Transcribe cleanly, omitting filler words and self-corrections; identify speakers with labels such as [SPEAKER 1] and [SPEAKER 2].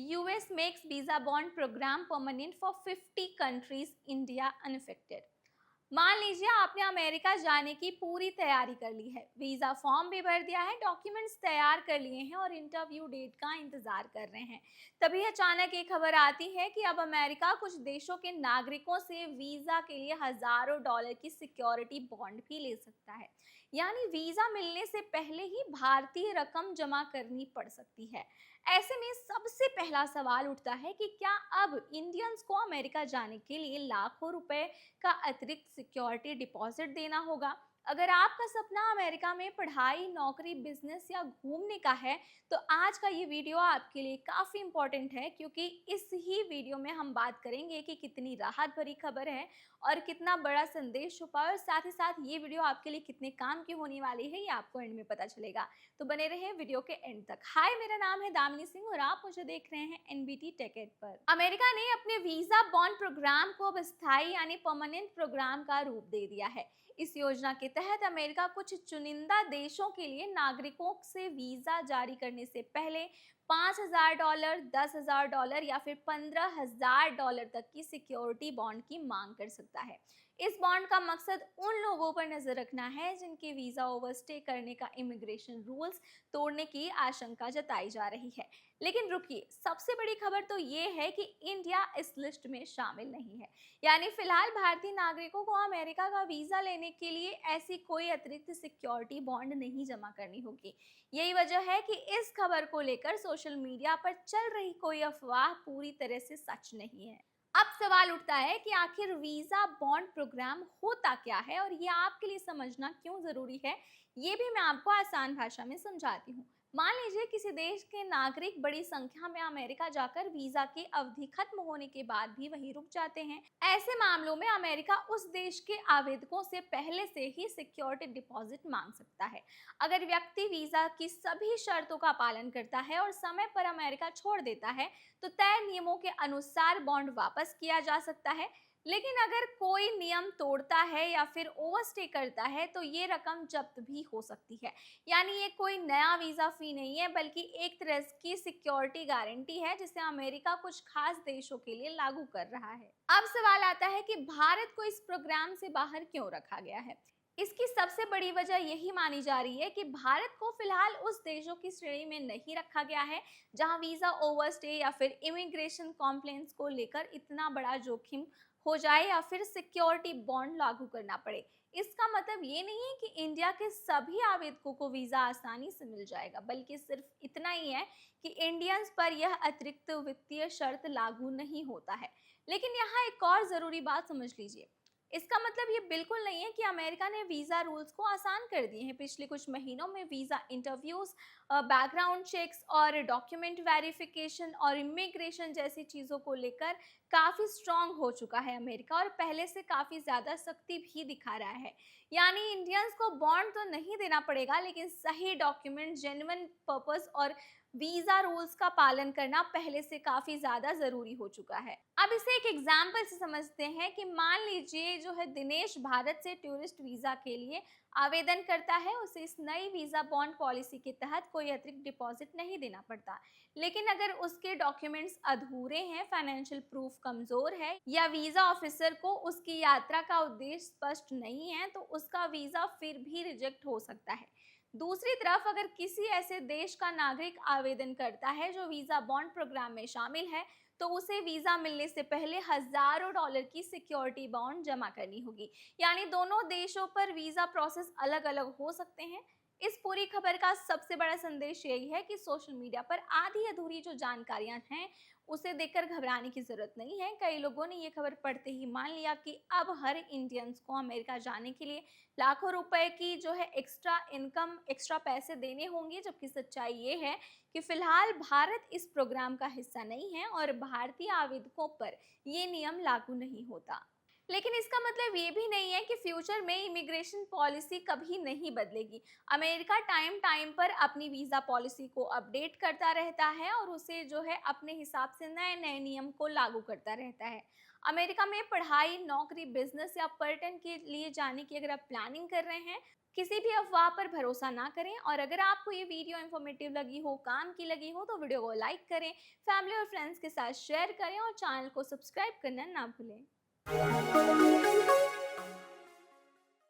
[SPEAKER 1] US makes visa bond program permanent for 50 countries, India unaffected। मान लीजिए आपने America जाने की पूरी तैयारी कर ली है, वीजा फॉर्म भी भर दिया है, डॉक्यूमेंट्स तैयार कर लिए हैं और इंटरव्यू डेट का इंतजार कर रहे हैं। तभी अचानक एक खबर आती है कि अब अमेरिका कुछ देशों के नागरिकों से वीजा के लिए हजारों डॉलर की सिक्योरिटी बॉन्ड भी ले सकता है। यानी वीजा मिलने से पहले ही भारतीय रकम जमा करनी पड़ सकती है। ऐसे में सबसे पहला सवाल उठता है कि क्या अब इंडियंस को अमेरिका जाने के लिए लाखों रुपए का अतिरिक्त सिक्योरिटी डिपॉजिट देना होगा? अगर आपका सपना अमेरिका में पढ़ाई, नौकरी, बिजनेस या घूमने का है, तो आज का ये वीडियो आपके लिए काफ़ी इंपॉर्टेंट है, क्योंकि इस ही वीडियो में हम बात करेंगे कि कितनी राहत भरी खबर है और कितना बड़ा संदेश छुपा है, और साथ ही साथ ये वीडियो आपके लिए कितने काम की होने वाली है, ये आपको एंड में पता चलेगा। तो बने रहे वीडियो के एंड तक। हाय, मेरा नाम है दामिनी सिंह और आप मुझे देख रहे हैं एनबीटी टेक एड पर। अमेरिका ने अपने वीजा बॉन्ड प्रोग्राम को अब स्थायी यानी परमानेंट प्रोग्राम का रूप दे दिया है। इस योजना के तहत अमेरिका कुछ चुनिंदा देशों के लिए नागरिकों से वीजा जारी करने से पहले $5,000, $10,000 या फिर $15,000 तक की सिक्योरिटी बॉन्ड की मांग कर सकता है। इस बॉन्ड का मकसद उन लोगों पर नजर रखना है जिनके वीजा ओवरस्टे करने का इमिग्रेशन रूल्स तोड़ने की आशंका जताई जा रही है। लेकिन रुकिए, सबसे बड़ी खबर तो ये है कि इंडिया इस लिस्ट में शामिल नहीं है। यानी फिलहाल भारतीय नागरिकों को अमेरिका का वीजा लेने के लिए ऐसी कोई अतिरिक्त सिक्योरिटी बॉन्ड नहीं जमा करनी होगी। यही वजह है कि इस खबर को लेकर सोशल मीडिया पर चल रही कोई अफवाह पूरी तरह से सच नहीं है। अब सवाल उठता है कि आखिर वीजा बॉन्ड प्रोग्राम होता क्या है और ये आपके लिए समझना क्यों जरूरी है, ये भी मैं आपको आसान भाषा में समझाती हूँ। मान लीजिए किसी देश के नागरिक बड़ी संख्या में अमेरिका जाकर वीजा की अवधि खत्म होने के बाद भी वहीं रुक जाते हैं। ऐसे मामलों में अमेरिका उस देश के आवेदकों से पहले से ही सिक्योरिटी डिपॉजिट मांग सकता है। अगर व्यक्ति वीजा की सभी शर्तों का पालन करता है और समय पर अमेरिका छोड़ देता है, तो तय नियमों के अनुसार बॉन्ड वापस किया जा सकता है। लेकिन अगर कोई नियम तोड़ता है या फिर ओवरस्टे करता है, तो ये रकम जब्त भी हो सकती है। यानी ये कोई नया वीजा फी नहीं है, बल्कि एक तरह की सिक्योरिटी गारंटी है जिसे अमेरिका कुछ खास देशों के लिए लागू कर रहा है। अब सवाल आता है कि भारत को इस प्रोग्राम से बाहर क्यों रखा गया है। इसकी सबसे बड़ी वजह यही मानी जा रही है कि भारत को फिलहाल उस देशों की श्रेणी में नहीं रखा गया है जहां वीजा ओवरस्टे या फिर इमिग्रेशन कॉम्प्लेंस को लेकर इतना बड़ा जोखिम हो जाए या फिर सिक्योरिटी बॉन्ड लागू करना पड़े। इसका मतलब ये नहीं है कि इंडिया के सभी आवेदकों को वीजा आसानी से मिल जाएगा, बल्कि सिर्फ इतना ही है कि इंडियंस पर यह अतिरिक्त वित्तीय शर्त लागू नहीं होता है। लेकिन यहाँ एक और जरूरी बात समझ लीजिए, इसका मतलब ये बिल्कुल नहीं है कि अमेरिका ने वीजा रूल्स को आसान कर दिए हैं। पिछले कुछ महीनों में वीजा इंटरव्यूज, बैकग्राउंड चेक्स और डॉक्यूमेंट वेरिफिकेशन और इमिग्रेशन जैसी चीज़ों को लेकर काफ़ी स्ट्रांग हो चुका है अमेरिका, और पहले से काफ़ी ज़्यादा सख्ती भी दिखा रहा है। यानी इंडियंस को बॉन्ड तो नहीं देना पड़ेगा, लेकिन सही डॉक्यूमेंट, जेन्युइन पर्पस और वीजा रूल्स का पालन करना पहले से काफी ज्यादा जरूरी हो चुका है। अब इसे एक एग्जाम्पल से समझते हैं कि मान लीजिए जो है दिनेश भारत से टूरिस्ट वीजा के लिए आवेदन करता है, उसे इस नई वीजा बॉन्ड पॉलिसी के तहत कोई अतिरिक्त डिपॉजिट नहीं देना पड़ता। लेकिन अगर उसके डॉक्यूमेंट्स अधूरे हैं, फाइनेंशियल प्रूफ कमजोर है या वीजा ऑफिसर को उसकी यात्रा का उद्देश्य स्पष्ट नहीं है, तो उसका वीजा फिर भी रिजेक्ट हो सकता है। दूसरी तरफ अगर किसी ऐसे देश का नागरिक आवेदन करता है जो वीजा बॉन्ड प्रोग्राम में शामिल है, तो उसे वीजा मिलने से पहले हजारों डॉलर की सिक्योरिटी बॉन्ड जमा करनी होगी। यानी दोनों देशों पर वीजा प्रोसेस अलग अलग हो सकते हैं। इस पूरी खबर का सबसे बड़ा संदेश यही है कि सोशल मीडिया पर आधी अधूरी जो जानकारियां हैं, उसे देखकर घबराने की जरूरत नहीं है। कई लोगों ने ये खबर पढ़ते ही मान लिया कि अब हर इंडियंस को अमेरिका जाने के लिए लाखों रुपए की जो है एक्स्ट्रा इनकम, एक्स्ट्रा पैसे देने होंगे, जबकि सच्चाई ये है कि फिलहाल भारत इस प्रोग्राम का हिस्सा नहीं है और भारतीय आवेदकों पर ये नियम लागू नहीं होता। लेकिन इसका मतलब ये भी नहीं है कि फ्यूचर में इमिग्रेशन पॉलिसी कभी नहीं बदलेगी। अमेरिका टाइम टाइम पर अपनी वीज़ा पॉलिसी को अपडेट करता रहता है और उसे जो है अपने हिसाब से नए नए नियम को लागू करता रहता है। अमेरिका में पढ़ाई, नौकरी, बिजनेस या पर्यटन के लिए जाने की अगर आप प्लानिंग कर रहे हैं, किसी भी अफवाह पर भरोसा ना करें और अगर आपको ये वीडियो इन्फॉर्मेटिव लगी हो, काम की लगी हो तो वीडियो को लाइक करें, फैमिली और फ्रेंड्स के साथ शेयर करें और चैनल को सब्सक्राइब करना ना भूलें।